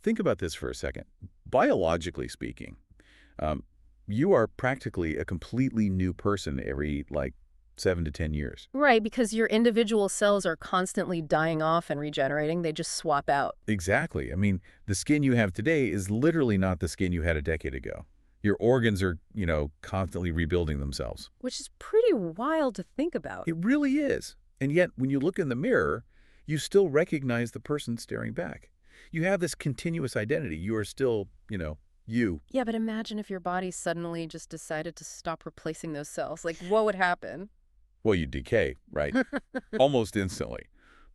think about this for a second. Biologically speaking, um, you are practically a completely new person every, like, 7 to 10 years. Right, because your individual cells are constantly dying off and regenerating. They just swap out. Exactly. I mean, the skin you have today is literally not the skin you had a decade ago. Your organs are, constantly rebuilding themselves. Which is pretty wild to think about. It really is. And yet, when you look in the mirror, you still recognize the person staring back. You have this continuous identity. You are still, you. Yeah, but imagine if your body suddenly just decided to stop replacing those cells. Like, what would happen? Well, you decay, right? Almost instantly.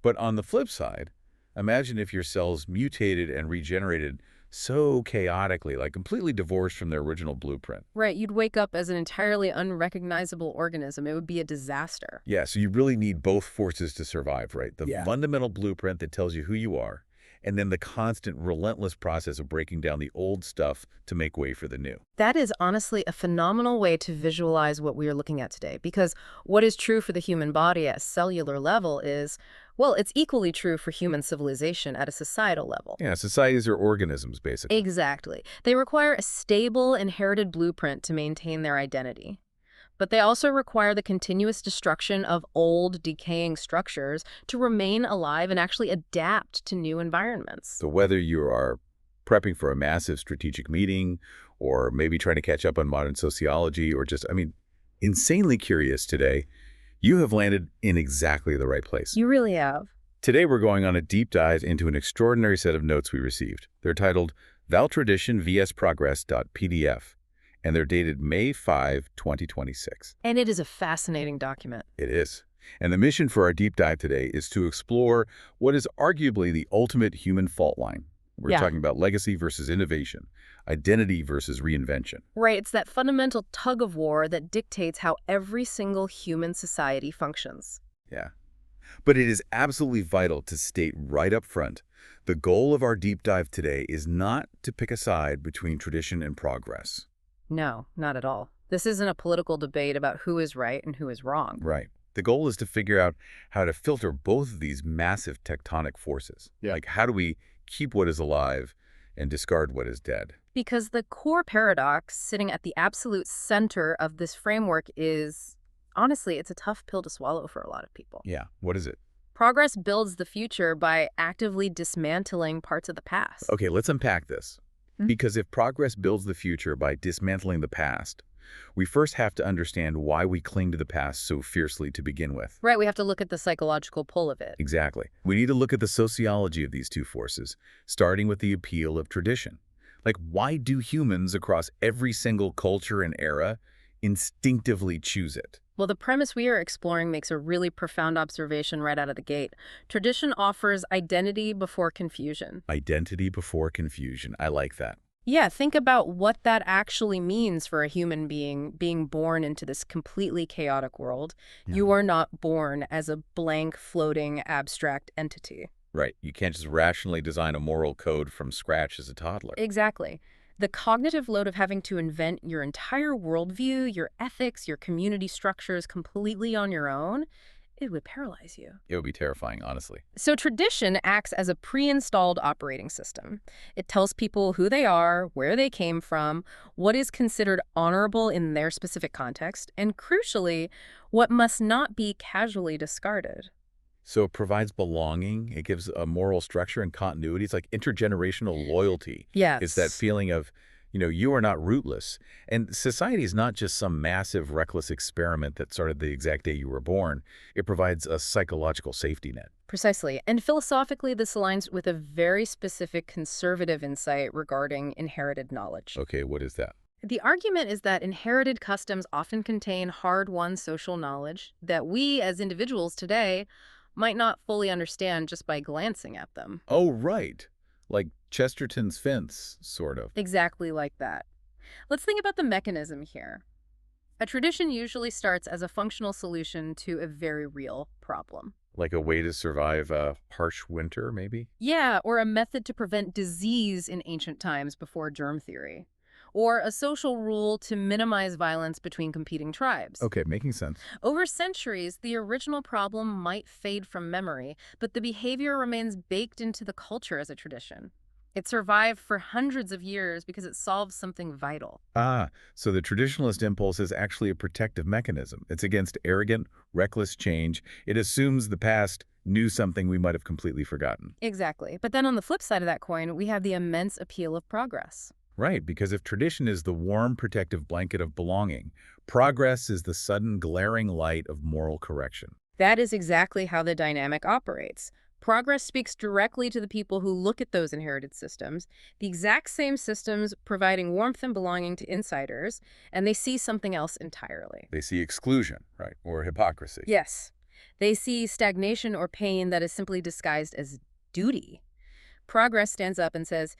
But on the flip side, imagine if your cells mutated and regenerated so chaotically, like completely divorced from their original blueprint. Right, you'd wake up as an entirely unrecognizable organism. It would be a disaster. Yeah, so you really need both forces to survive, right? The Yeah. fundamental blueprint that tells you who you are, and then the constant, relentless process of breaking down the old stuff to make way for the new. That is honestly a phenomenal way to visualize what we are looking at today, because what is true for the human body at a cellular level is, well, it's equally true for human civilization at a societal level. Yeah, societies are organisms, basically. Exactly. They require a stable, inherited blueprint to maintain their identity. But they also require the continuous destruction of old, decaying structures to remain alive and actually adapt to new environments. So whether you are prepping for a massive strategic meeting, or maybe trying to catch up on modern sociology, or just, insanely curious today, you have landed in exactly the right place. You really have. Today we're going on a deep dive into an extraordinary set of notes we received. They're titled Val Tradition vs Progress.pdf, and they're dated May 5, 2026. And it is a fascinating document. It is. And the mission for our deep dive today is to explore what is arguably the ultimate human fault line. We're talking about legacy versus innovation, identity versus reinvention. Right, it's that fundamental tug of war that dictates how every single human society functions. Yeah. But it is absolutely vital to state right up front, the goal of our deep dive today is not to pick a side between tradition and progress. No, not at all. This isn't a political debate about who is right and who is wrong. Right. The goal is to figure out how to filter both of these massive tectonic forces. Yeah. Like, how do we keep what is alive and discard what is dead? Because the core paradox sitting at the absolute center of this framework is, honestly, it's a tough pill to swallow for a lot of people. Yeah. What is it? Progress builds the future by actively dismantling parts of the past. Okay, let's unpack this. Mhm. Because if progress builds the future by dismantling the past, we first have to understand why we cling to the past so fiercely to begin with. Right, we have to look at the psychological pull of it. Exactly. We need to look at the sociology of these two forces, starting with the appeal of tradition. Like, why do humans across every single culture and era instinctively choose it? Well, the premise we are exploring makes a really profound observation right out of the gate. Tradition offers identity before confusion. Identity before confusion. I like that. Yeah, think about what that actually means for a human being born into this completely chaotic world. Yeah. You are not born as a blank, floating, abstract entity. Right. You can't just rationally design a moral code from scratch as a toddler. Exactly. The cognitive load of having to invent your entire worldview, your ethics, your community structures completely on your own, it would paralyze you. It would be terrifying, honestly. So tradition acts as a pre-installed operating system. It tells people who they are, where they came from, what is considered honorable in their specific context, and crucially, what must not be casually discarded. So it provides belonging. It gives a moral structure and continuity. It's like intergenerational loyalty. Yes. It's that feeling of, you are not rootless. And society is not just some massive, reckless experiment that started the exact day you were born. It provides a psychological safety net. Precisely. And philosophically, this aligns with a very specific conservative insight regarding inherited knowledge. Okay, what is that? The argument is that inherited customs often contain hard-won social knowledge that we, as individuals today, might not fully understand just by glancing at them. Oh, right. Like Chesterton's fence, sort of. Exactly like that. Let's think about the mechanism here. A tradition usually starts as a functional solution to a very real problem. Like a way to survive a harsh winter, maybe? Yeah, or a method to prevent disease in ancient times before germ theory. Or a social rule to minimize violence between competing tribes. Okay, making sense. Over centuries, the original problem might fade from memory, but the behavior remains baked into the culture as a tradition. It survived for hundreds of years because it solves something vital. Ah, so the traditionalist impulse is actually a protective mechanism. It's against arrogant, reckless change. It assumes the past knew something we might have completely forgotten. Exactly. But then on the flip side of that coin, we have the immense appeal of progress. Right, because if tradition is the warm, protective blanket of belonging, progress is the sudden, glaring light of moral correction. That is exactly how the dynamic operates. Progress speaks directly to the people who look at those inherited systems, the exact same systems providing warmth and belonging to insiders, and they see something else entirely. They see exclusion, right, or hypocrisy. Yes, they see stagnation or pain that is simply disguised as duty. Progress stands up and says,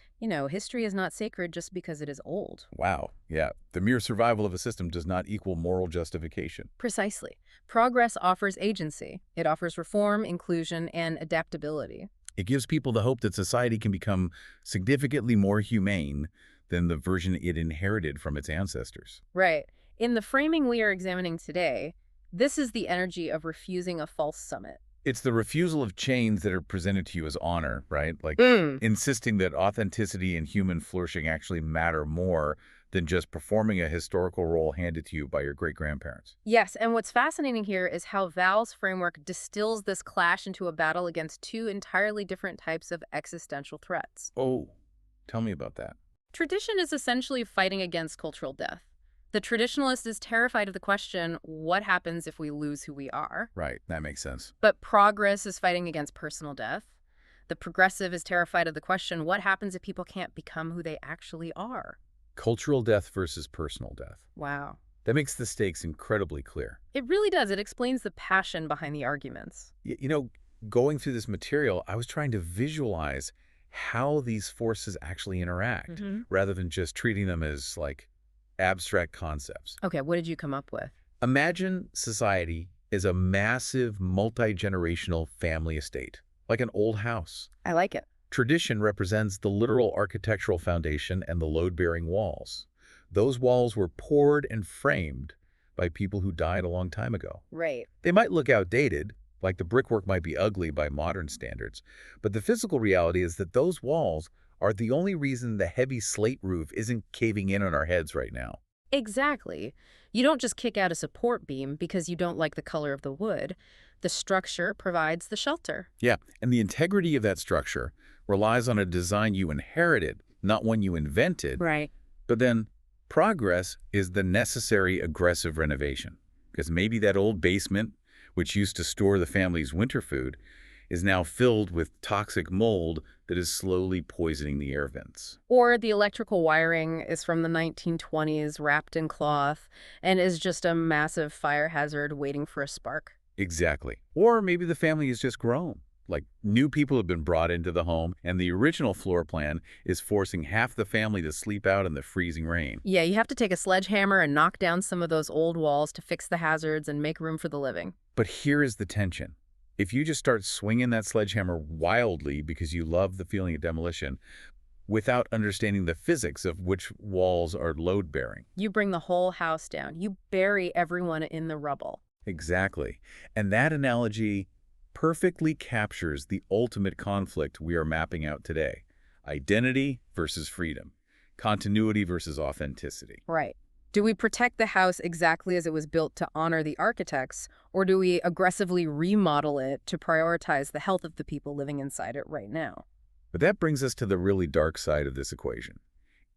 history is not sacred just because it is old. Wow, yeah. The mere survival of a system does not equal moral justification. Precisely. Progress offers agency. It offers reform, inclusion, and adaptability. It gives people the hope that society can become significantly more humane than the version it inherited from its ancestors. Right. In the framing we are examining today, this is the energy of refusing a false summit. It's the refusal of chains that are presented to you as honor, right? Like insisting that authenticity and human flourishing actually matter more than just performing a historical role handed to you by your great-grandparents. Yes, and what's fascinating here is how Val's framework distills this clash into a battle against two entirely different types of existential threats. Oh, tell me about that. Tradition is essentially fighting against cultural death. The traditionalist is terrified of the question, what happens if we lose who we are? Right, that makes sense. But progress is fighting against personal death. The progressive is terrified of the question, what happens if people can't become who they actually are? Cultural death versus personal death. Wow. That makes the stakes incredibly clear. It really does. It explains the passion behind the arguments. Going through this material, I was trying to visualize how these forces actually interact, rather than just treating them as, like, abstract concepts. Okay, what did you come up with? Imagine society is a massive, multi-generational family estate, like an old house. I like it. Tradition represents the literal architectural foundation and the load-bearing walls. Those walls were poured and framed by people who died a long time ago. Right. They might look outdated, like the brickwork might be ugly by modern standards, but the physical reality is that those walls are the only reason the heavy slate roof isn't caving in on our heads right now. Exactly. You don't just kick out a support beam because you don't like the color of the wood. The structure provides the shelter. Yeah, and the integrity of that structure relies on a design you inherited, not one you invented. Right. But then progress is the necessary aggressive renovation, because maybe that old basement, which used to store the family's winter food, is now filled with toxic mold that is slowly poisoning the air vents. Or the electrical wiring is from the 1920s, wrapped in cloth, and is just a massive fire hazard waiting for a spark. Exactly. Or maybe the family has just grown. Like, new people have been brought into the home, and the original floor plan is forcing half the family to sleep out in the freezing rain. Yeah, you have to take a sledgehammer and knock down some of those old walls to fix the hazards and make room for the living. But here is the tension. If you just start swinging that sledgehammer wildly because you love the feeling of demolition, without understanding the physics of which walls are load-bearing. You bring the whole house down. You bury everyone in the rubble. Exactly. And that analogy perfectly captures the ultimate conflict we are mapping out today. Identity versus freedom. Continuity versus authenticity. Right. Do we protect the house exactly as it was built to honor the architects, or do we aggressively remodel it to prioritize the health of the people living inside it right now? But that brings us to the really dark side of this equation.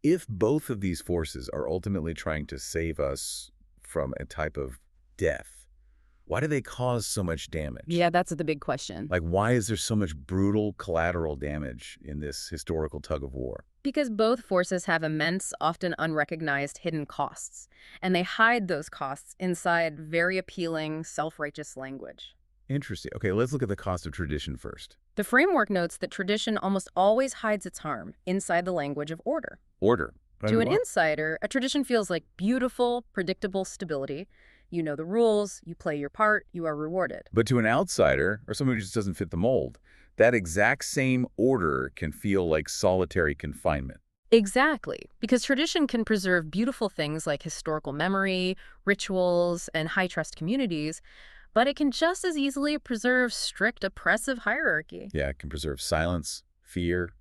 If both of these forces are ultimately trying to save us from a type of death, why do they cause so much damage? Yeah, that's the big question. Like, why is there so much brutal collateral damage in this historical tug of war? Because both forces have immense, often unrecognized hidden costs, and they hide those costs inside very appealing, self-righteous language. Interesting. Okay, let's look at the cost of tradition first. The framework notes that tradition almost always hides its harm inside the language of order. Order. To an insider, a tradition feels like beautiful, predictable stability. You know the rules, you play your part, you are rewarded. But to an outsider, or someone who just doesn't fit the mold, that exact same order can feel like solitary confinement. Exactly, because tradition can preserve beautiful things like historical memory, rituals, and high-trust communities, but it can just as easily preserve strict oppressive hierarchy. Yeah, it can preserve silence, fear,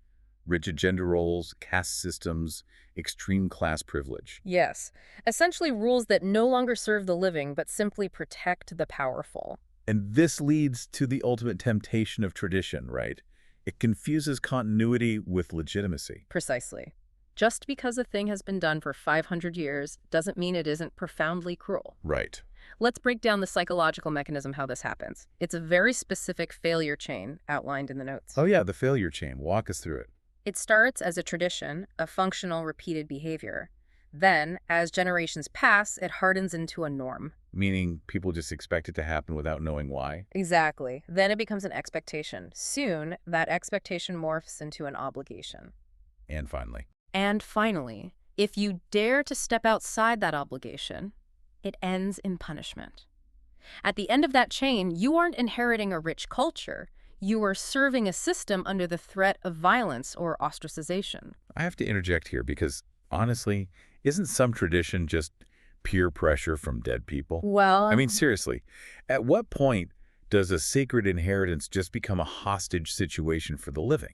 rigid gender roles, caste systems, extreme class privilege. Yes, essentially rules that no longer serve the living but simply protect the powerful. And this leads to the ultimate temptation of tradition, right? It confuses continuity with legitimacy. Precisely. Just because a thing has been done for 500 years doesn't mean it isn't profoundly cruel. Right. Let's break down the psychological mechanism how this happens. It's a very specific failure chain outlined in the notes. Oh yeah, the failure chain. Walk us through it. It starts as a tradition, a functional repeated behavior. Then, as generations pass, it hardens into a norm. Meaning people just expect it to happen without knowing why? Exactly. Then it becomes an expectation. Soon, that expectation morphs into an obligation. And finally. And finally, if you dare to step outside that obligation, it ends in punishment. At the end of that chain, you aren't inheriting a rich culture. You are serving a system under the threat of violence or ostracization. I have to interject here because, honestly, isn't some tradition just peer pressure from dead people? Well, I mean, seriously, at what point does a sacred inheritance just become a hostage situation for the living?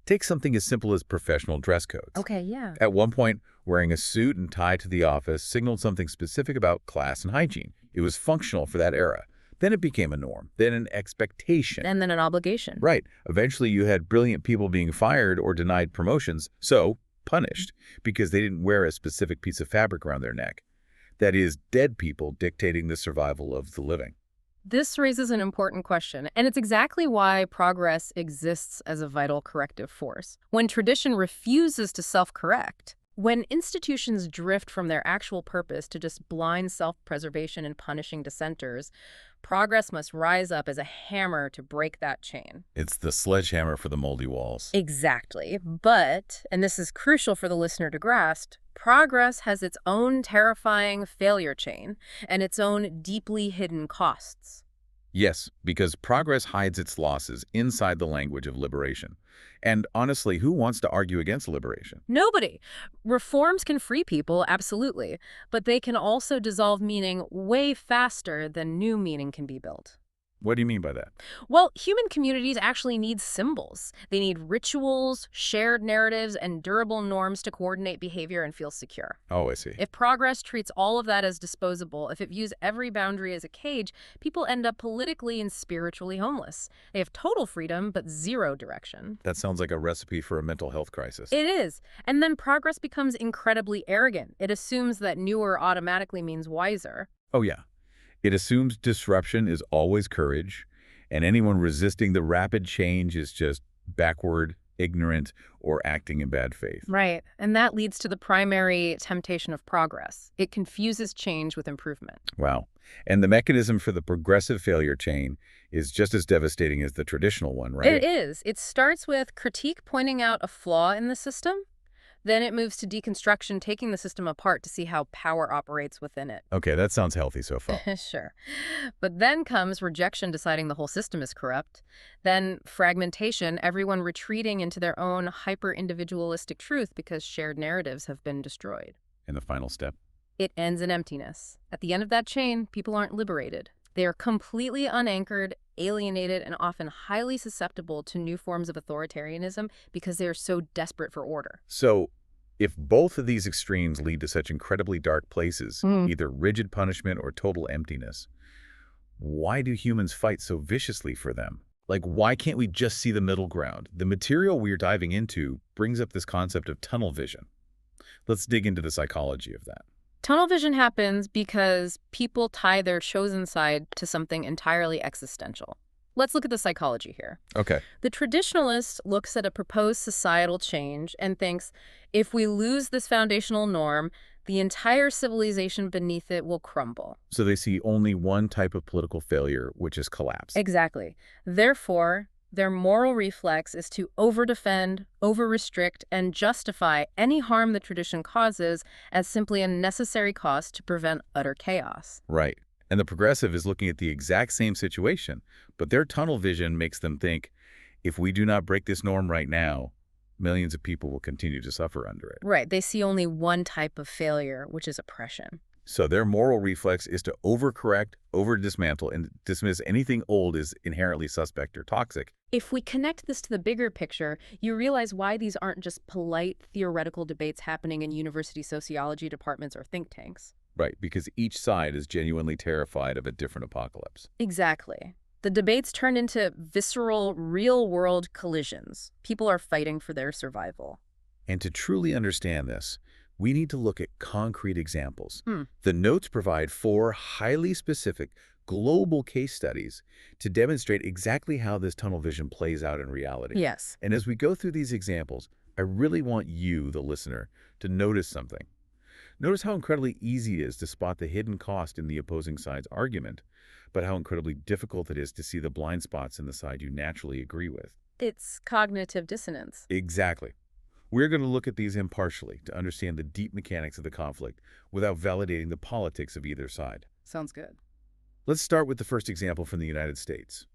Take something as simple as professional dress codes. okay, yeah. At one point, wearing a suit and tie to the office signaled something specific about class and hygiene. It was functional for that era. Then it became a norm, then an expectation. And then an obligation. Right. Eventually, you had brilliant people being fired or denied promotions, so punished, because they didn't wear a specific piece of fabric around their neck. That is, dead people dictating the survival of the living. This raises an important question, and it's exactly why progress exists as a vital corrective force. When tradition refuses to self-correct, when institutions drift from their actual purpose to just blind self-preservation and punishing dissenters, progress must rise up as a hammer to break that chain. It's the sledgehammer for the moldy walls. Exactly. But, and this is crucial for the listener to grasp, progress has its own terrifying failure chain and its own deeply hidden costs. Yes, because progress hides its losses inside the language of liberation. And honestly, who wants to argue against liberation? Nobody. Reforms can free people, absolutely, but they can also dissolve meaning way faster than new meaning can be built. What do you mean by that? Well, human communities actually need symbols. They need rituals, shared narratives, and durable norms to coordinate behavior and feel secure. Oh, I see. If progress treats all of that as disposable, if it views every boundary as a cage, people end up politically and spiritually homeless. They have total freedom, but zero direction. That sounds like a recipe for a mental health crisis. It is. And then progress becomes incredibly arrogant. It assumes that newer automatically means wiser. Oh, yeah. It assumes disruption is always courage, and anyone resisting the rapid change is just backward, ignorant, or acting in bad faith. Right. And that leads to the primary temptation of progress. It confuses change with improvement. Wow. And the mechanism for the progressive failure chain is just as devastating as the traditional one, right? It is. It starts with critique pointing out a flaw in the system. Then it moves to deconstruction, taking the system apart to see how power operates within it. Okay, that sounds healthy so far. Sure. But then comes rejection, deciding the whole system is corrupt. Then fragmentation, everyone retreating into their own hyper-individualistic truth because shared narratives have been destroyed. And the final step? It ends in emptiness. At the end of that chain, people aren't liberated. They are completely unanchored, alienated, and often highly susceptible to new forms of authoritarianism because they are so desperate for order. So, if both of these extremes lead to such incredibly dark places, either rigid punishment or total emptiness, why do humans fight so viciously for them? Like, why can't we just see the middle ground? The material we're diving into brings up this concept of tunnel vision. Let's dig into the psychology of that. Tunnel vision happens because people tie their chosen side to something entirely existential. Let's look at the psychology here. Okay. The traditionalist looks at a proposed societal change and thinks, if we lose this foundational norm, the entire civilization beneath it will crumble. So they see only one type of political failure, which is collapse. Exactly. Therefore, their moral reflex is to over-defend, over-restrict, and justify any harm the tradition causes as simply a necessary cost to prevent utter chaos. Right. And the progressive is looking at the exact same situation, but their tunnel vision makes them think, if we do not break this norm right now, millions of people will continue to suffer under it. Right. They see only one type of failure, which is oppression. So their moral reflex is to overcorrect, over-dismantle, and dismiss anything old as inherently suspect or toxic. If we connect this to the bigger picture, you realize why these aren't just polite theoretical debates happening in university sociology departments or think tanks. Right, because each side is genuinely terrified of a different apocalypse. Exactly. The debates turn into visceral, real-world collisions. People are fighting for their survival. And to truly understand this, we need to look at concrete examples. Hmm. The notes provide 4 highly specific global case studies to demonstrate exactly how this tunnel vision plays out in reality. Yes. And as we go through these examples, I really want you, the listener, to notice something. Notice how incredibly easy it is to spot the hidden cost in the opposing side's argument, but how incredibly difficult it is to see the blind spots in the side you naturally agree with. It's cognitive dissonance. Exactly. We're going to look at these impartially to understand the deep mechanics of the conflict without validating the politics of either side. Sounds good. Let's start with the first example from the United States.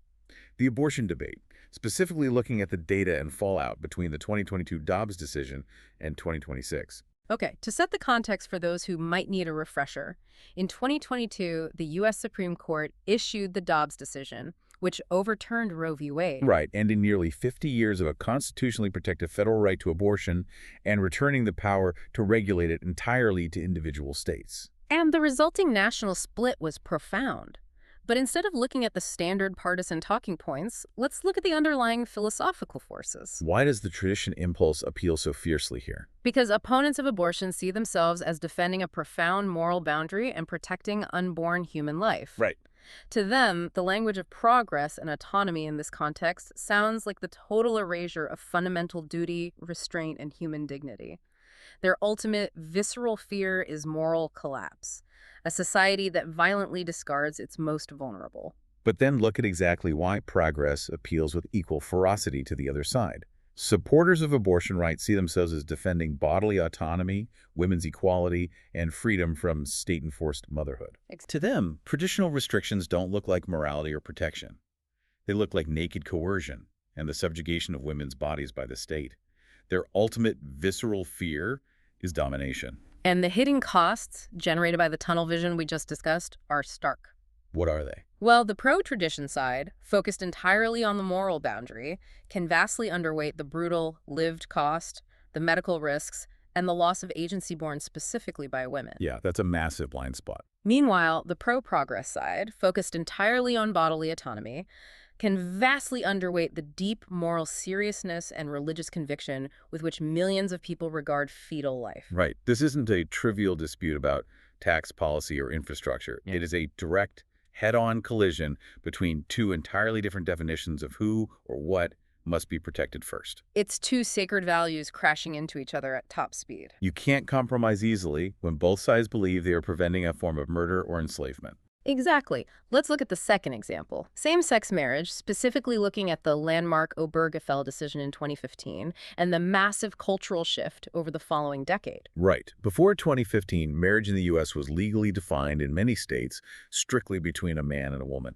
The abortion debate, specifically looking at the data and fallout between the 2022 Dobbs decision and 2026. Okay, to set the context for those who might need a refresher, in 2022, the U.S. Supreme Court issued the Dobbs decision, which overturned Roe v. Wade. Right, ending nearly 50 years of a constitutionally protected federal right to abortion and returning the power to regulate it entirely to individual states. And the resulting national split was profound. But instead of looking at the standard partisan talking points, let's look at the underlying philosophical forces. Why does the tradition impulse appeal so fiercely here? Because opponents of abortion see themselves as defending a profound moral boundary and protecting unborn human life. Right. To them, the language of progress and autonomy in this context sounds like the total erasure of fundamental duty, restraint, and human dignity. Their ultimate visceral fear is moral collapse, a society that violently discards its most vulnerable. But then look at exactly why progress appeals with equal ferocity to the other side. Supporters of abortion rights see themselves as defending bodily autonomy, women's equality, and freedom from state-enforced motherhood. To them, traditional restrictions don't look like morality or protection. They look like naked coercion and the subjugation of women's bodies by the state. Their ultimate visceral fear is domination. And the hidden costs generated by the tunnel vision we just discussed are stark. What are they? Well, the pro-tradition side, focused entirely on the moral boundary, can vastly underweight the brutal lived cost, the medical risks, and the loss of agency borne specifically by women. Yeah, that's a massive blind spot. Meanwhile, the pro-progress side, focused entirely on bodily autonomy, can vastly underweight the deep moral seriousness and religious conviction with which millions of people regard fetal life. Right. This isn't a trivial dispute about tax policy or infrastructure. Yeah. It is a direct, head-on collision between 2 entirely different definitions of who or what must be protected first. It's 2 sacred values crashing into each other at top speed. You can't compromise easily when both sides believe they are preventing a form of murder or enslavement. Exactly. Let's look at the second example. Same-sex marriage, specifically looking at the landmark Obergefell decision in 2015 and the massive cultural shift over the following decade. Right. Before 2015, marriage in the U.S. was legally defined in many states strictly between a man and a woman.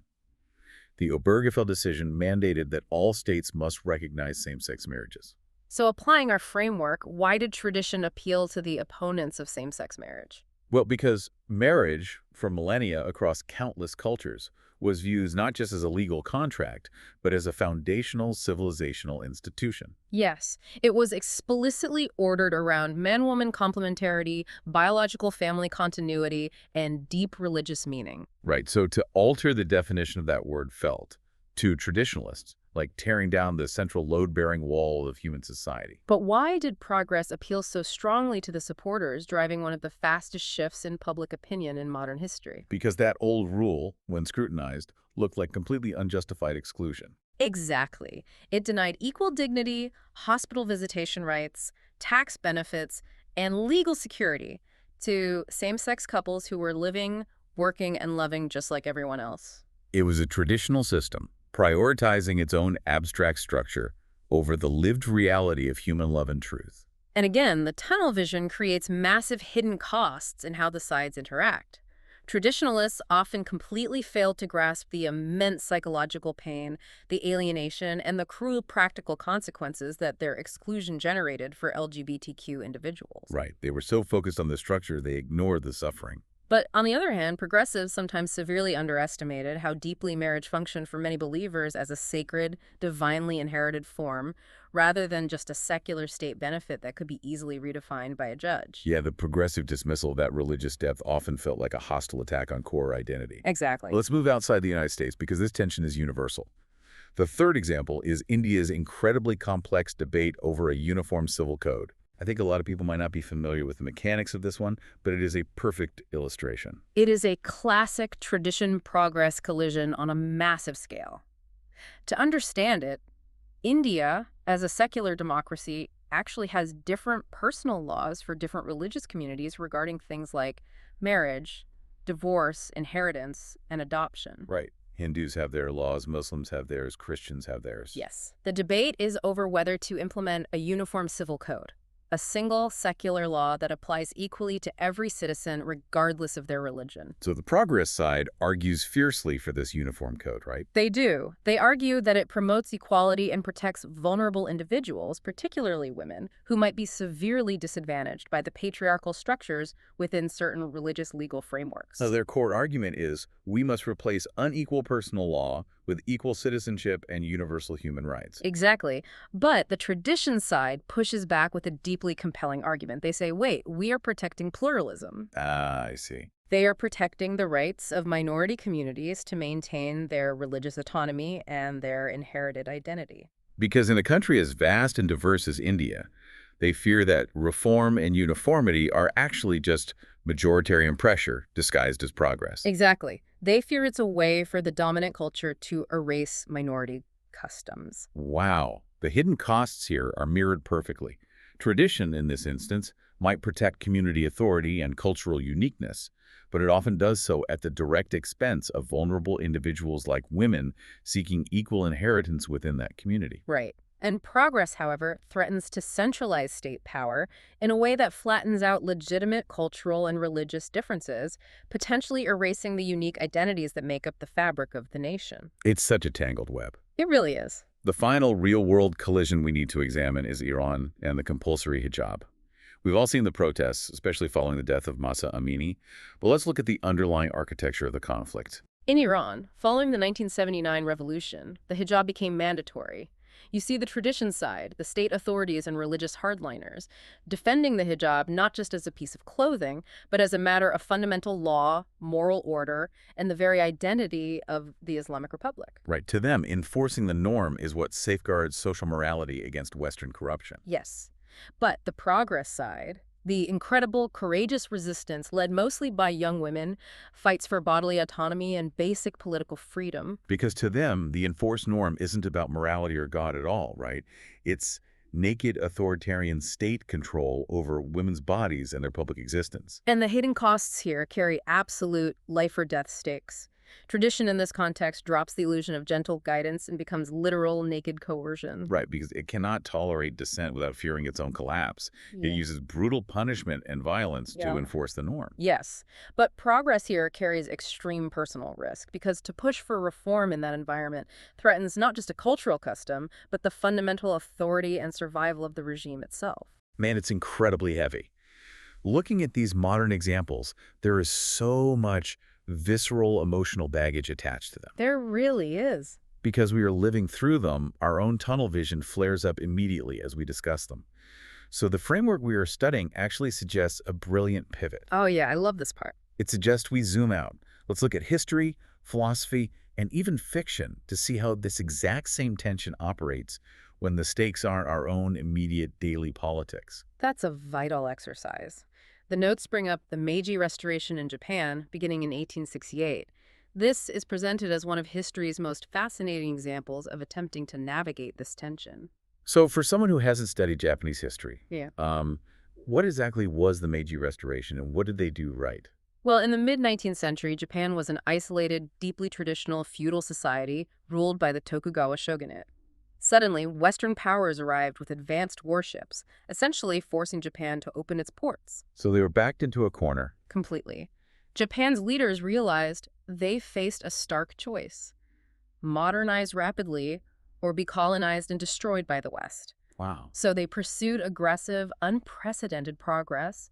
The Obergefell decision mandated that all states must recognize same-sex marriages. So applying our framework, why did tradition appeal to the opponents of same-sex marriage? Well, because marriage, for millennia across countless cultures, was viewed not just as a legal contract, but as a foundational civilizational institution. Yes, it was explicitly ordered around man-woman complementarity, biological family continuity, and deep religious meaning. Right, so to alter the definition of that word felt, to traditionalists, like tearing down the central load-bearing wall of human society. But why did progress appeal so strongly to the supporters, driving one of the fastest shifts in public opinion in modern history? Because that old rule, when scrutinized, looked like completely unjustified exclusion. Exactly. It denied equal dignity, hospital visitation rights, tax benefits, and legal security to same-sex couples who were living, working, and loving just like everyone else. It was a traditional system, prioritizing its own abstract structure over the lived reality of human love and truth. And again, the tunnel vision creates massive hidden costs in how the sides interact. Traditionalists often completely fail to grasp the immense psychological pain, the alienation, and the cruel practical consequences that their exclusion generated for LGBTQ individuals. Right. They were so focused on the structure, they ignored the suffering. But on the other hand, progressives sometimes severely underestimated how deeply marriage functioned for many believers as a sacred, divinely inherited form, rather than just a secular state benefit that could be easily redefined by a judge. Yeah, the progressive dismissal of that religious depth often felt like a hostile attack on core identity. Exactly. Let's move outside the United States because this tension is universal. The third example is India's incredibly complex debate over a uniform civil code. I think a lot of people might not be familiar with the mechanics of this one, but it is a perfect illustration. It is a classic tradition-progress collision on a massive scale. To understand it, India, as a secular democracy, actually has different personal laws for different religious communities regarding things like marriage, divorce, inheritance, and adoption. Right. Hindus have their laws, Muslims have theirs, Christians have theirs. Yes. The debate is over whether to implement a uniform civil code, a single secular law that applies equally to every citizen regardless of their religion. So the progress side argues fiercely for this uniform code, right? They do. They argue that it promotes equality and protects vulnerable individuals, particularly women, who might be severely disadvantaged by the patriarchal structures within certain religious legal frameworks. So their core argument is we must replace unequal personal law with equal citizenship and universal human rights. Exactly. But the tradition side pushes back with a deeply compelling argument. They say, wait, we are protecting pluralism. Ah, I see. They are protecting the rights of minority communities to maintain their religious autonomy and their inherited identity. Because in a country as vast and diverse as India, they fear that reform and uniformity are actually just majoritarian pressure disguised as progress. Exactly. They fear it's a way for the dominant culture to erase minority customs. Wow. The hidden costs here are mirrored perfectly. Tradition, in this instance, might protect community authority and cultural uniqueness, but it often does so at the direct expense of vulnerable individuals like women seeking equal inheritance within that community. Right. And progress, however, threatens to centralize state power in a way that flattens out legitimate cultural and religious differences, potentially erasing the unique identities that make up the fabric of the nation. It's such a tangled web. It really is. The final real-world collision we need to examine is Iran and the compulsory hijab. We've all seen the protests, especially following the death of Mahsa Amini, but let's look at the underlying architecture of the conflict. In Iran, following the 1979 revolution, the hijab became mandatory. You see the tradition side, the state authorities and religious hardliners, defending the hijab not just as a piece of clothing, but as a matter of fundamental law, moral order, and the very identity of the Islamic Republic. Right. To them, enforcing the norm is what safeguards social morality against Western corruption. Yes. But the progress side, the incredible, courageous resistance led mostly by young women, fights for bodily autonomy and basic political freedom. Because to them, the enforced norm isn't about morality or God at all, right? It's naked authoritarian state control over women's bodies and their public existence. And the hidden costs here carry absolute life-or-death stakes. Tradition in this context drops the illusion of gentle guidance and becomes literal naked coercion. Right, because it cannot tolerate dissent without fearing its own collapse. It Yeah. uses brutal punishment and violence Yeah. to enforce the norm. Yes, but progress here carries extreme personal risk because to push for reform in that environment threatens not just a cultural custom, but the fundamental authority and survival of the regime itself. Man, it's incredibly heavy. Looking at these modern examples, there is so much visceral emotional baggage attached to them. There really is. Because we are living through them, our own tunnel vision flares up immediately as we discuss them. So the framework we are studying actually suggests a brilliant pivot. Oh yeah, I love this part. It suggests we zoom out. Let's look at history, philosophy, and even fiction to see how this exact same tension operates when the stakes aren't our own immediate daily politics. That's a vital exercise. The notes bring up the Meiji Restoration in Japan, beginning in 1868. This is presented as one of history's most fascinating examples of attempting to navigate this tension. So for someone who hasn't studied Japanese history, Yeah. what exactly was the Meiji Restoration and what did they do right? Well, in the mid-19th century, Japan was an isolated, deeply traditional feudal society ruled by the Tokugawa shogunate. Suddenly, Western powers arrived with advanced warships, essentially forcing Japan to open its ports. So they were backed into a corner. Completely. Japan's leaders realized they faced a stark choice: modernize rapidly or be colonized and destroyed by the West. Wow. So they pursued aggressive, unprecedented progress.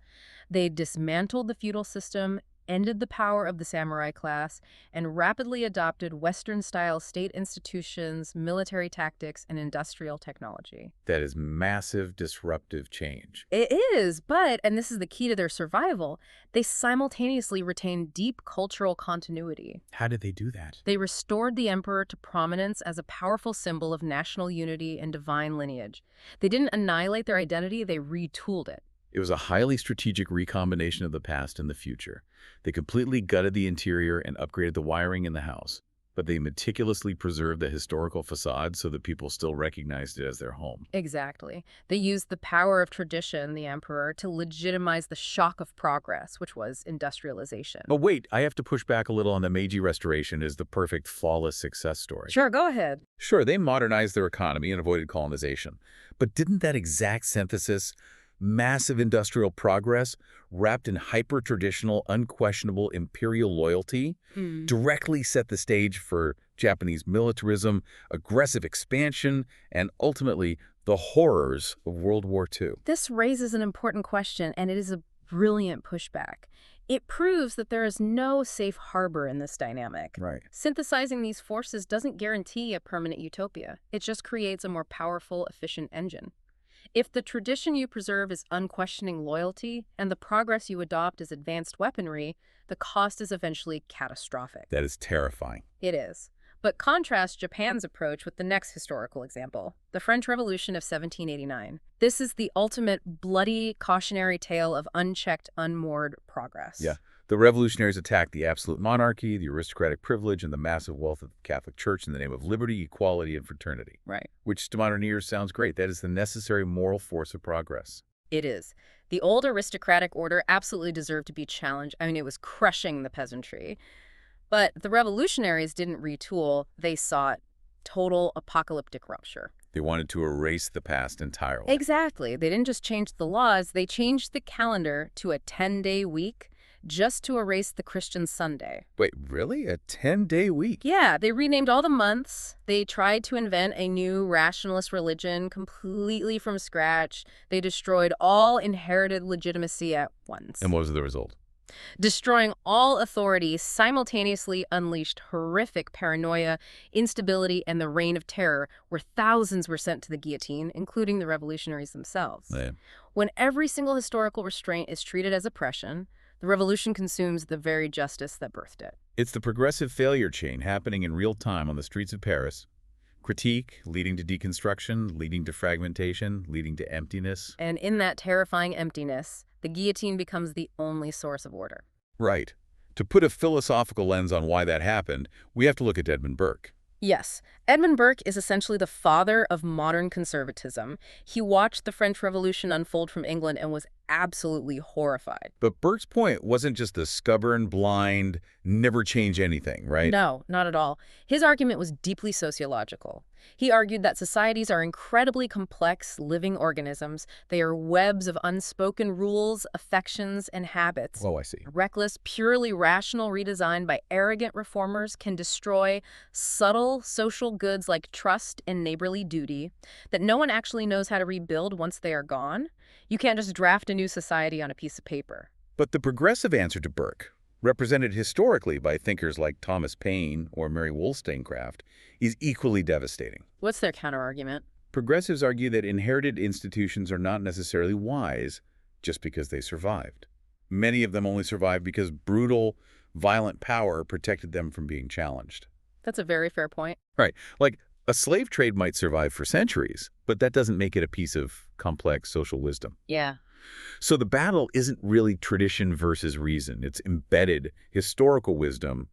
They dismantled the feudal system, ended the power of the samurai class, and rapidly adopted Western-style state institutions, military tactics, and industrial technology. That is massive disruptive change. It is, but, and this is the key to their survival, they simultaneously retained deep cultural continuity. How did they do that? They restored the emperor to prominence as a powerful symbol of national unity and divine lineage. They didn't annihilate their identity, they retooled it. It was a highly strategic recombination of the past and the future. They completely gutted the interior and upgraded the wiring in the house, but they meticulously preserved the historical facade so that people still recognized it as their home. Exactly. They used the power of tradition, the emperor, to legitimize the shock of progress, which was industrialization. But wait, I have to push back a little on the Meiji Restoration as the perfect, flawless success story. Sure, go ahead. Sure, they modernized their economy and avoided colonization. But didn't that exact synthesis, massive industrial progress, wrapped in hyper-traditional, unquestionable imperial loyalty, directly set the stage for Japanese militarism, aggressive expansion, and ultimately the horrors of World War II? This raises an important question, and it is a brilliant pushback. It proves that there is no safe harbor in this dynamic. Right. Synthesizing these forces doesn't guarantee a permanent utopia. It just creates a more powerful, efficient engine. If the tradition you preserve is unquestioning loyalty and the progress you adopt is advanced weaponry, the cost is eventually catastrophic. That is terrifying. It is. But contrast Japan's approach with the next historical example, the French Revolution of 1789. This is the ultimate bloody, cautionary tale of unchecked, unmoored progress. Yeah. The revolutionaries attacked the absolute monarchy, the aristocratic privilege, and the massive wealth of the Catholic Church in the name of liberty, equality, and fraternity. Right. Which to modern ears sounds great. That is the necessary moral force of progress. It is. The old aristocratic order absolutely deserved to be challenged. I mean, it was crushing the peasantry. But the revolutionaries didn't retool. They sought total apocalyptic rupture. They wanted to erase the past entirely. Exactly. They didn't just change the laws. They changed the calendar to a 10-day week just to erase the Christian Sunday. Wait, really? A 10-day week? Yeah, they renamed all the months. They tried to invent a new rationalist religion completely from scratch. They destroyed all inherited legitimacy at once. And what was the result? Destroying all authority simultaneously unleashed horrific paranoia, instability, and the reign of terror, where thousands were sent to the guillotine, including the revolutionaries themselves. Yeah. When every single historical restraint is treated as oppression, the revolution consumes the very justice that birthed it. It's the progressive failure chain happening in real time on the streets of Paris. Critique, leading to deconstruction, leading to fragmentation, leading to emptiness. And in that terrifying emptiness, the guillotine becomes the only source of order. Right. To put a philosophical lens on why that happened, we have to look at Edmund Burke. Yes, Edmund Burke is essentially the father of modern conservatism. He watched the French Revolution unfold from England and was absolutely horrified. But Burke's point wasn't just the stubborn, blind, never change anything, right? No, not at all. His argument was deeply sociological. He argued that societies are incredibly complex living organisms. They are webs of unspoken rules, affections, and habits. Oh, I see. Reckless, purely rational redesign by arrogant reformers can destroy subtle social goods like trust and neighborly duty that no one actually knows how to rebuild once they are gone. You can't just draft a new society on a piece of paper. But the progressive answer to Burke, represented historically by thinkers like Thomas Paine or Mary Wollstonecraft, is equally devastating. What's their counterargument? Progressives argue that inherited institutions are not necessarily wise just because they survived. Many of them only survived because brutal, violent power protected them from being challenged. That's a very fair point. Right. Like, a slave trade might survive for centuries, but that doesn't make it a piece of complex social wisdom. Yeah. So the battle isn't really tradition versus reason. It's embedded historical wisdom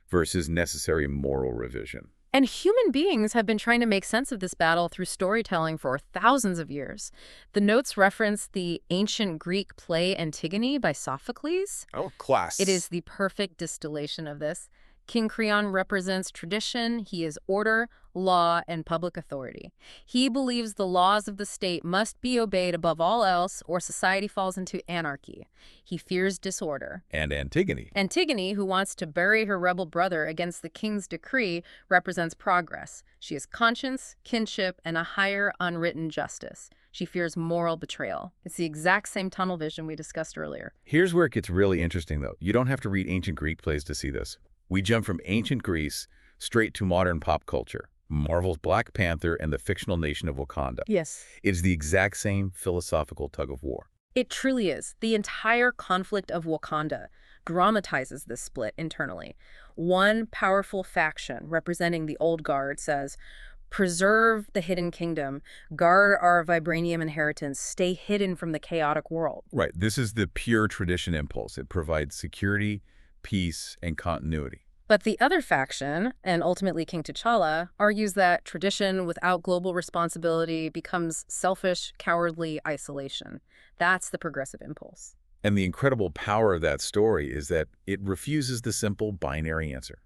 versus necessary moral revision. And human beings have been trying to make sense of this battle through storytelling for thousands of years. The notes reference the ancient Greek play Antigone by Sophocles. Oh, class. It is the perfect distillation of this. King Creon represents tradition. He is order, law, and public authority. He believes the laws of the state must be obeyed above all else, or society falls into anarchy. He fears disorder. And Antigone. Antigone, who wants to bury her rebel brother against the king's decree, represents progress. She has conscience, kinship, and a higher unwritten justice. She fears moral betrayal. It's the exact same tunnel vision we discussed earlier. Here's where it gets really interesting, though. You don't have to read ancient Greek plays to see this. We jump from ancient Greece straight to modern pop culture. Marvel's Black Panther and the fictional nation of Wakanda. Yes. It's the exact same philosophical tug of war. It truly is. The entire conflict of Wakanda dramatizes this split internally. One powerful faction representing the old guard says, preserve the hidden kingdom, guard our vibranium inheritance, stay hidden from the chaotic world. Right. This is the pure tradition impulse. It provides security, peace, and continuity. But the other faction, and ultimately King T'Challa, argues that tradition without global responsibility becomes selfish, cowardly isolation. That's the progressive impulse. And the incredible power of that story is that it refuses the simple binary answer.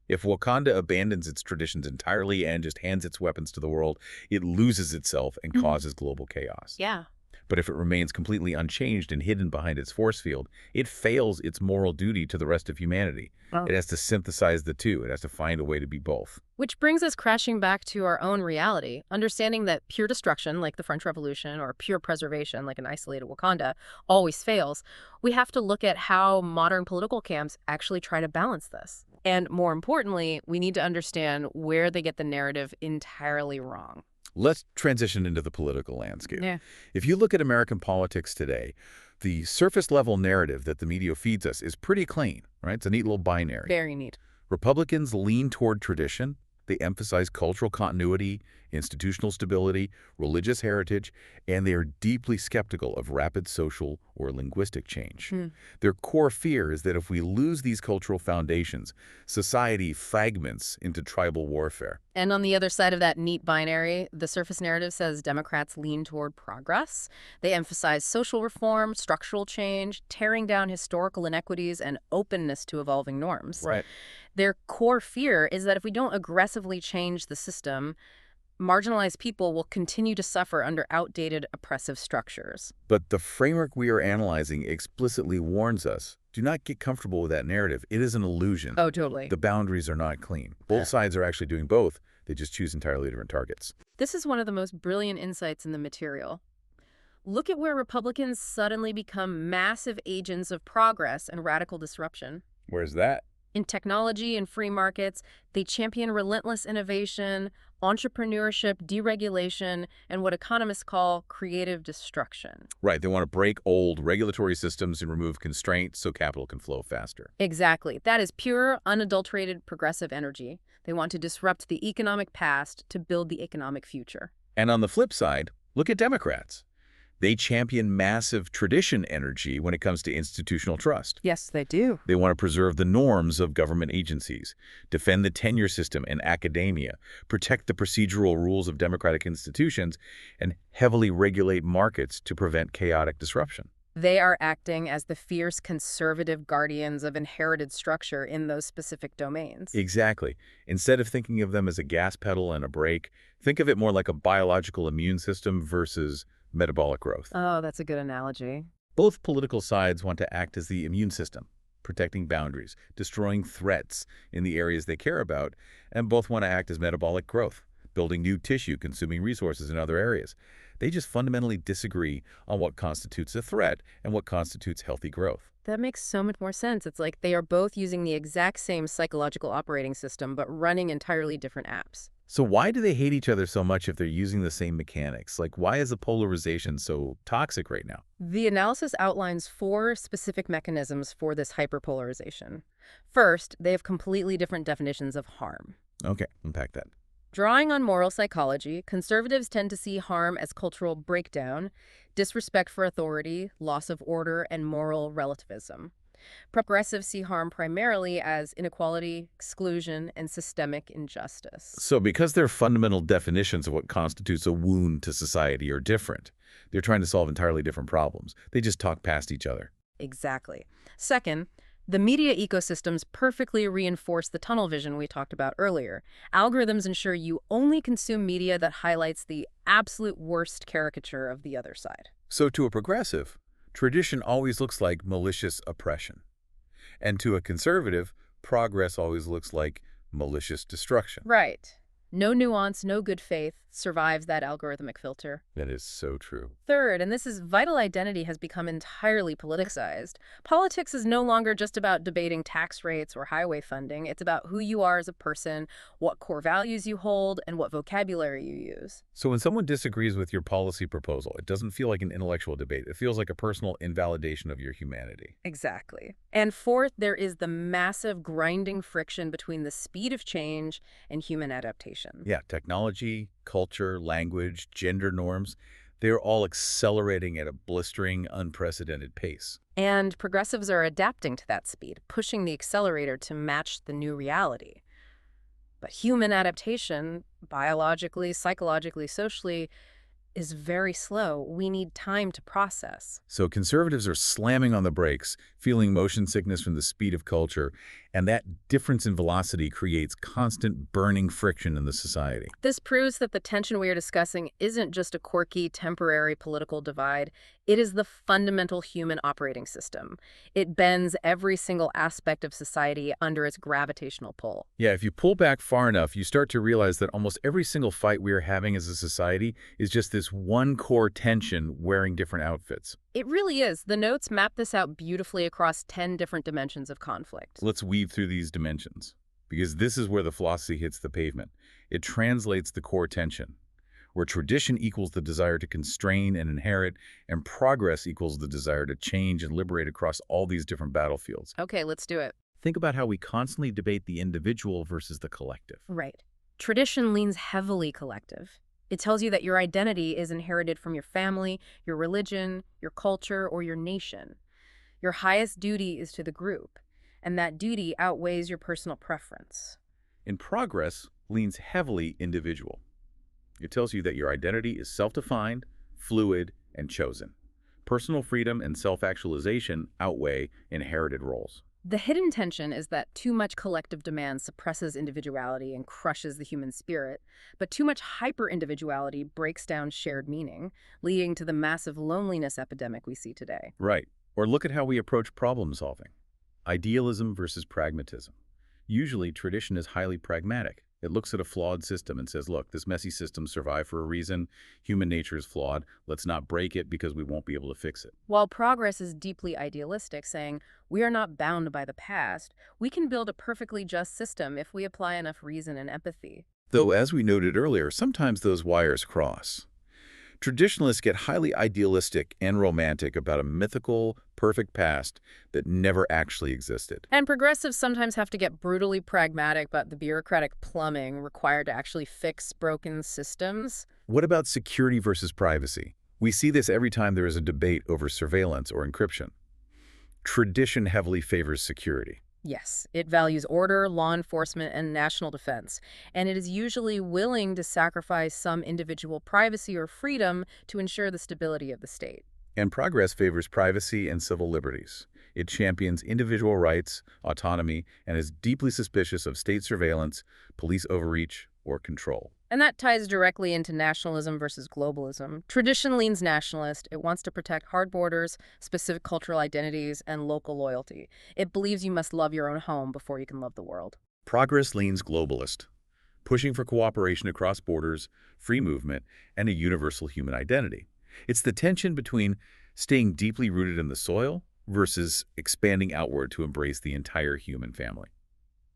If Wakanda abandons its traditions entirely and just hands its weapons to the world, it loses itself and causes global chaos. Yeah. But if it remains completely unchanged and hidden behind its force field, it fails its moral duty to the rest of humanity. It has to synthesize the two. It has to find a way to be both. Which brings us crashing back to our own reality, understanding that pure destruction, like the French Revolution, or pure preservation, like an isolated Wakanda, always fails. We have to look at how modern political camps actually try to balance this. And more importantly, we need to understand where they get the narrative entirely wrong. Let's transition into the political landscape. Yeah. If you look at American politics today, the surface-level narrative that the media feeds us is pretty clean, right? It's a neat little binary. Very neat. Republicans lean toward tradition. They emphasize cultural continuity, institutional stability, religious heritage, and they are deeply skeptical of rapid social or linguistic change. Their core fear is that if we lose these cultural foundations, society fragments into tribal warfare. And on the other side of that neat binary, the surface narrative says Democrats lean toward progress. They emphasize social reform, structural change, tearing down historical inequities, and openness to evolving norms. Right. Their core fear is that if we don't aggressively change the system, marginalized people will continue to suffer under outdated oppressive structures. But the framework we are analyzing explicitly warns us, do not get comfortable with that narrative. It is an illusion. Oh, totally. The boundaries are not clean. Both sides are actually doing both. They just choose entirely different targets. This is one of the most brilliant insights in the material. Look at where Republicans suddenly become massive agents of progress and radical disruption. Where's that? In technology and free markets, they champion relentless innovation, entrepreneurship, deregulation, and what economists call creative destruction. Right. They want to break old regulatory systems and remove constraints so capital can flow faster. Exactly. That is pure, unadulterated progressive energy. They want to disrupt the economic past to build the economic future. And on the flip side, look at Democrats. They champion massive tradition energy when it comes to institutional trust. Yes, they do. They want to preserve the norms of government agencies, defend the tenure system in academia, protect the procedural rules of democratic institutions, and heavily regulate markets to prevent chaotic disruption. They are acting as the fierce conservative guardians of inherited structure in those specific domains. Exactly. Instead of thinking of them as a gas pedal and a brake, think of it more like a biological immune system versus metabolic growth. Oh, that's a good analogy. Both political sides want to act as the immune system, protecting boundaries, destroying threats in the areas they care about, and both want to act as metabolic growth, building new tissue, consuming resources in other areas. They just fundamentally disagree on what constitutes a threat and what constitutes healthy growth. That makes so much more sense. It's like they are both using the exact same psychological operating system, but running entirely different apps. So why do they hate each other so much if they're using the same mechanics? Like, why is the polarization so toxic right now? The analysis outlines 4 specific mechanisms for this hyperpolarization. First, they have completely different definitions of harm. Okay, unpack that. Drawing on moral psychology, conservatives tend to see harm as cultural breakdown, disrespect for authority, loss of order, and moral relativism. Progressives see harm primarily as inequality, exclusion, and systemic injustice. So because their fundamental definitions of what constitutes a wound to society are different, they're trying to solve entirely different problems. They just talk past each other. Exactly. Second, the media ecosystems perfectly reinforce the tunnel vision we talked about earlier. Algorithms ensure you only consume media that highlights the absolute worst caricature of the other side. So to a progressive, tradition always looks like malicious oppression. And to a conservative, progress always looks like malicious destruction. Right. No nuance, no good faith survives that algorithmic filter. That is so true. Third, and this is vital identity has become entirely politicized. Politics is no longer just about debating tax rates or highway funding. It's about who you are as a person, what core values you hold, and what vocabulary you use. So when someone disagrees with your policy proposal, it doesn't feel like an intellectual debate. It feels like a personal invalidation of your humanity. Exactly. And fourth, there is the massive grinding friction between the speed of change and human adaptation. Yeah, technology, culture, language, gender norms, they're all accelerating at a blistering, unprecedented pace. And progressives are adapting to that speed, pushing the accelerator to match the new reality. But human adaptation, biologically, psychologically, socially, is very slow. We need time to process. So conservatives are slamming on the brakes, feeling motion sickness from the speed of culture, and that difference in velocity creates constant burning friction in the society. This proves that the tension we are discussing isn't just a quirky, temporary political divide. It is the fundamental human operating system. It bends every single aspect of society under its gravitational pull. Yeah, if you pull back far enough, you start to realize that almost every single fight we are having as a society is just this one core tension wearing different outfits. It really is. The notes map this out beautifully across 10 different dimensions of conflict. Let's weave through these dimensions, because this is where the philosophy hits the pavement. It translates the core tension, where tradition equals the desire to constrain and inherit, and progress equals the desire to change and liberate across all these different battlefields. Okay, let's do it. Think about how we constantly debate the individual versus the collective. Right. Tradition leans heavily collective. It tells you that your identity is inherited from your family, your religion, your culture, or your nation. Your highest duty is to the group, and that duty outweighs your personal preference. In progress leans heavily individual. It tells you that your identity is self-defined, fluid, and chosen. Personal freedom and self-actualization outweigh inherited roles. The hidden tension is that too much collective demand suppresses individuality and crushes the human spirit, but too much hyper-individuality breaks down shared meaning, leading to the massive loneliness epidemic we see today. Right. Or look at how we approach problem solving. Idealism versus pragmatism. Usually, tradition is highly pragmatic. It looks at a flawed system and says, look, this messy system survived for a reason. Human nature is flawed. Let's not break it because we won't be able to fix it. While progress is deeply idealistic, saying, we are not bound by the past, we can build a perfectly just system if we apply enough reason and empathy. Though, as we noted earlier, sometimes those wires cross. Traditionalists get highly idealistic and romantic about a mythical, perfect past that never actually existed. And progressives sometimes have to get brutally pragmatic about the bureaucratic plumbing required to actually fix broken systems. What about security versus privacy? We see this every time there is a debate over surveillance or encryption. Tradition heavily favors security. Yes, it values order, law enforcement, and national defense, and it is usually willing to sacrifice some individual privacy or freedom to ensure the stability of the state. And progress favors privacy and civil liberties. It champions individual rights, autonomy, and is deeply suspicious of state surveillance, police overreach, or control. And that ties directly into nationalism versus globalism. Tradition leans nationalist. It wants to protect hard borders, specific cultural identities, and local loyalty. It believes you must love your own home before you can love the world. Progress leans globalist, pushing for cooperation across borders, free movement, and a universal human identity. It's the tension between staying deeply rooted in the soil versus expanding outward to embrace the entire human family.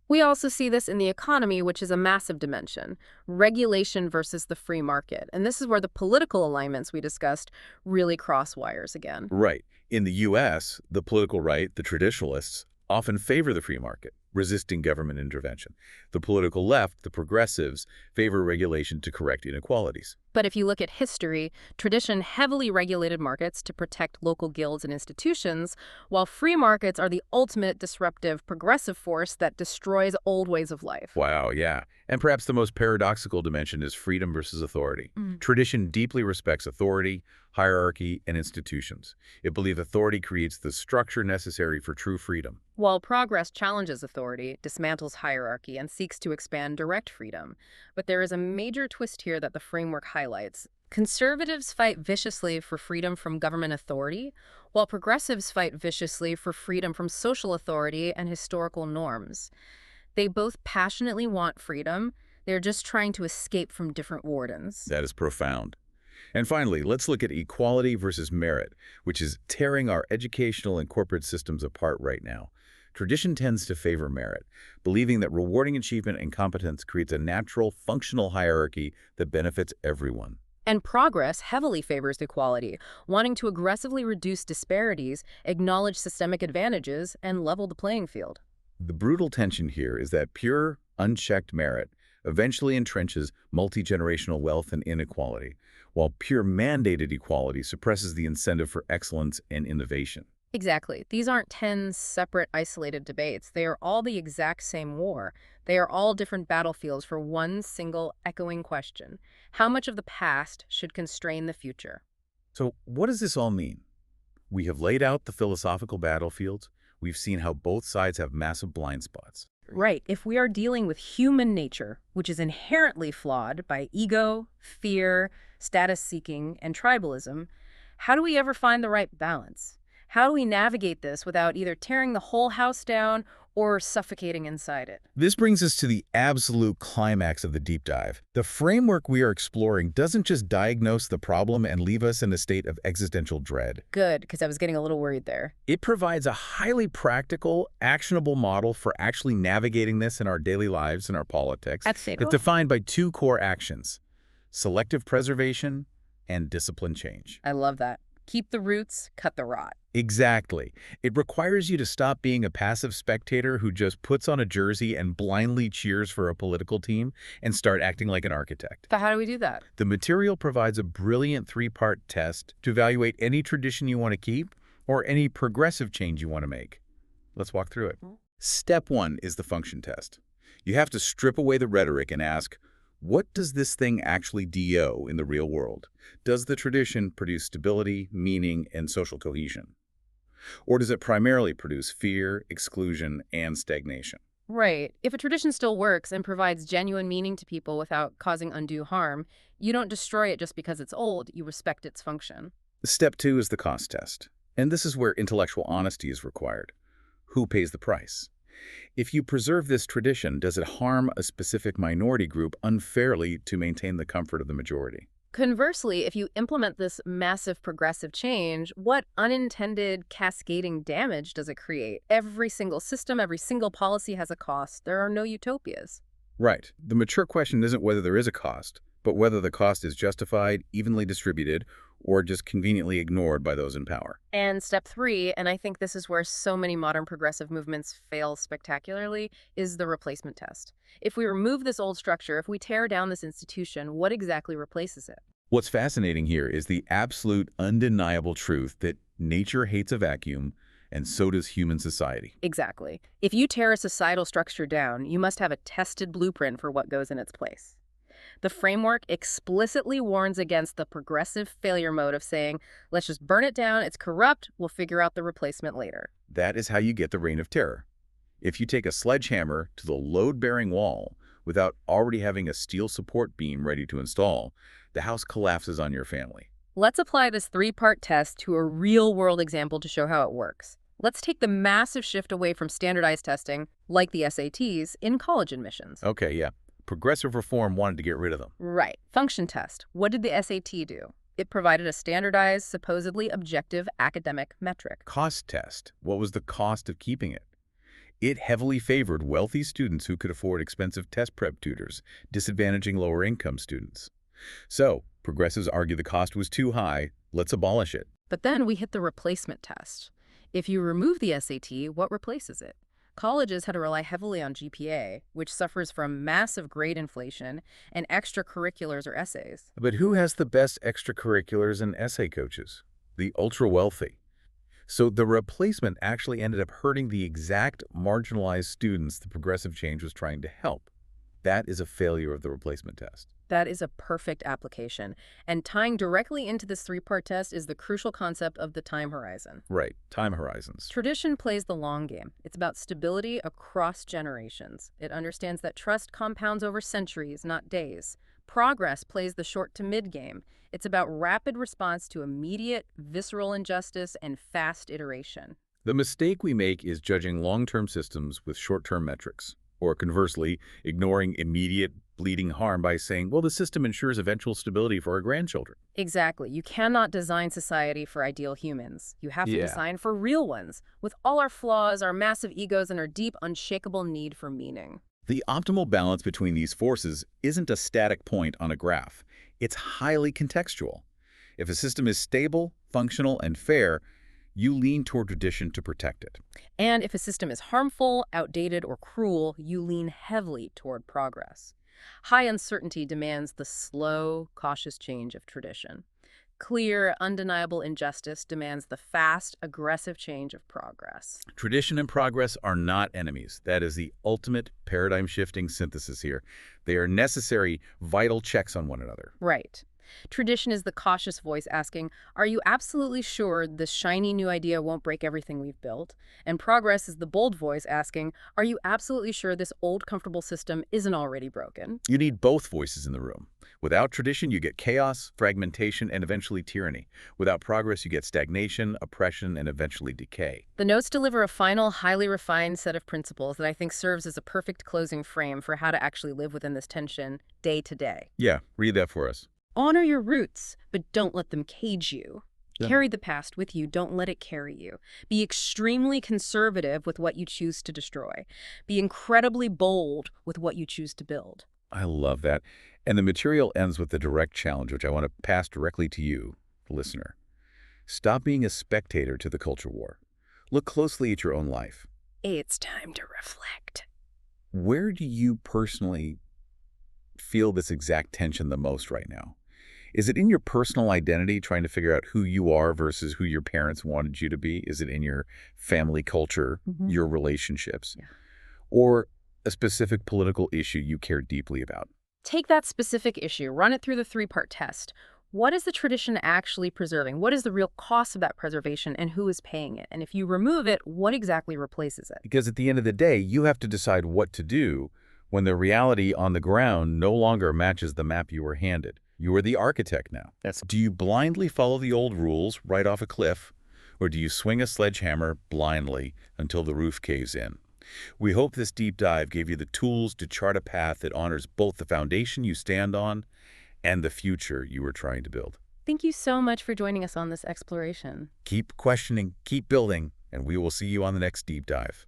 We also see this in the economy, which is a massive dimension, regulation versus the free market. And this is where the political alignments we discussed really cross wires again. Right. In the U.S., the political right, the traditionalists, often favor the free market, resisting government intervention. The political left, the progressives, favor regulation to correct inequalities. But if you look at history, tradition heavily regulated markets to protect local guilds and institutions, while free markets are the ultimate disruptive progressive force that destroys old ways of life. Wow, yeah. And perhaps the most paradoxical dimension is freedom versus authority. Tradition deeply respects authority, hierarchy, and institutions. It believes authority creates the structure necessary for true freedom. While progress challenges authority, dismantles hierarchy, and seeks to expand direct freedom. But there is a major twist here that the framework highlights. Conservatives fight viciously for freedom from government authority, while progressives fight viciously for freedom from social authority and historical norms. They both passionately want freedom. They're just trying to escape from different wardens. That is profound. And finally, let's look at equality versus merit, which is tearing our educational and corporate systems apart right now. Tradition tends to favor merit, believing that rewarding achievement and competence creates a natural, functional hierarchy that benefits everyone. And progress heavily favors equality, wanting to aggressively reduce disparities, acknowledge systemic advantages, and level the playing field. The brutal tension here is that pure, unchecked merit eventually entrenches multi-generational wealth and inequality, while pure mandated equality suppresses the incentive for excellence and innovation. Exactly. These aren't 10 separate, isolated debates. They are all the exact same war. They are all different battlefields for one single echoing question. How much of the past should constrain the future? So what does this all mean? We have laid out the philosophical battlefields. We've seen how both sides have massive blind spots. Right. If we are dealing with human nature, which is inherently flawed by ego, fear, status seeking, and tribalism, how do we ever find the right balance? How do we navigate this without either tearing the whole house down or suffocating inside it? This brings us to the absolute climax of the deep dive. The framework we are exploring doesn't just diagnose the problem and leave us in a state of existential dread. Good, because I was getting a little worried there. It provides a highly practical, actionable model for actually navigating this in our daily lives and our politics. That's It's defined by two core actions: selective preservation and discipline change. I love that. Keep the roots, cut the rot. Exactly. It requires you to stop being a passive spectator who just puts on a jersey and blindly cheers for a political team and start acting like an architect. But how do we do that? The material provides a brilliant three-part test to evaluate any tradition you want to keep or any progressive change you want to make. Let's walk through it. Step 1 is the function test. You have to strip away the rhetoric and ask, what does this thing actually do in the real world? Does the tradition produce stability, meaning, and social cohesion? Or does it primarily produce fear, exclusion, and stagnation? Right. If a tradition still works and provides genuine meaning to people without causing undue harm, you don't destroy it just because it's old. You respect its function. Step 2 is the cost test. And this is where intellectual honesty is required. Who pays the price? If you preserve this tradition, does it harm a specific minority group unfairly to maintain the comfort of the majority? Conversely, if you implement this massive progressive change, what unintended cascading damage does it create? Every single system, every single policy has a cost. There are no utopias. Right. The mature question isn't whether there is a cost, but whether the cost is justified, evenly distributed, or just conveniently ignored by those in power. And step 3, and I think this is where so many modern progressive movements fail spectacularly, is the replacement test. If we remove this old structure, if we tear down this institution, what exactly replaces it? What's fascinating here is the absolute undeniable truth that nature hates a vacuum, and so does human society. Exactly. If you tear a societal structure down, you must have a tested blueprint for what goes in its place. The framework explicitly warns against the progressive failure mode of saying, let's just burn it down, it's corrupt, we'll figure out the replacement later. That is how you get the reign of terror. If you take a sledgehammer to the load-bearing wall without already having a steel support beam ready to install, the house collapses on your family. Let's apply this 3-part test to a real-world example to show how it works. Let's take the massive shift away from standardized testing, like the SATs, in college admissions. Okay, yeah. Progressive reform wanted to get rid of them. Right. Function test. What did the SAT do? It provided a standardized, supposedly objective academic metric. Cost test. What was the cost of keeping it? It heavily favored wealthy students who could afford expensive test prep tutors, disadvantaging lower-income students. So, progressives argue the cost was too high, let's abolish it. But then we hit the replacement test. If you remove the SAT, what replaces it? Colleges had to rely heavily on GPA, which suffers from massive grade inflation, and extracurriculars or essays. But who has the best extracurriculars and essay coaches? The ultra-wealthy. So the replacement actually ended up hurting the exact marginalized students the progressive change was trying to help. That is a failure of the replacement test. That is a perfect application. And tying directly into this 3-part test is the crucial concept of the time horizon. Right, time horizons. Tradition plays the long game. It's about stability across generations. It understands that trust compounds over centuries, not days. Progress plays the short to mid game. It's about rapid response to immediate, visceral injustice and fast iteration. The mistake we make is judging long-term systems with short-term metrics, or conversely, ignoring immediate, bleeding harm by saying, well, the system ensures eventual stability for our grandchildren. Exactly. You cannot design society for ideal humans. You have to Yeah. design for real ones, with all our flaws, our massive egos, and our deep, unshakable need for meaning. The optimal balance between these forces isn't a static point on a graph. It's highly contextual. If a system is stable, functional, and fair, you lean toward tradition to protect it. And if a system is harmful, outdated, or cruel, you lean heavily toward progress. High uncertainty demands the slow, cautious change of tradition. Clear, undeniable injustice demands the fast, aggressive change of progress. Tradition and progress are not enemies. That is the ultimate paradigm-shifting synthesis here. They are necessary, vital checks on one another. Right. Tradition is the cautious voice asking, are you absolutely sure this shiny new idea won't break everything we've built? And progress is the bold voice asking, are you absolutely sure this old comfortable system isn't already broken? You need both voices in the room. Without tradition, you get chaos, fragmentation, and eventually tyranny. Without progress, you get stagnation, oppression, and eventually decay. The notes deliver a final, highly refined set of principles that I think serves as a perfect closing frame for how to actually live within this tension day to day. Yeah, read that for us. Honor your roots, but don't let them cage you. Yeah. Carry the past with you, don't let it carry you. Be extremely conservative with what you choose to destroy. Be incredibly bold with what you choose to build. I love that. And the material ends with the direct challenge, which I want to pass directly to you, the listener. Stop being a spectator to the culture war. Look closely at your own life. It's time to reflect. Where do you personally feel this exact tension the most right now? Is it in your personal identity, trying to figure out who you are versus who your parents wanted you to be? Is it in your family culture, your relationships? Yeah. Or a specific political issue you care deeply about? Take that specific issue, run it through the three-part test. What is the tradition actually preserving? What is the real cost of that preservation, and who is paying it? And if you remove it, what exactly replaces it? Because at the end of the day, you have to decide what to do when the reality on the ground no longer matches the map you were handed. You are the architect now. Do you blindly follow the old rules right off a cliff, or do you swing a sledgehammer blindly until the roof caves in? We hope this deep dive gave you the tools to chart a path that honors both the foundation you stand on and the future you were trying to build. Thank you so much for joining us on this exploration. Keep questioning, keep building, and we will see you on the next deep dive.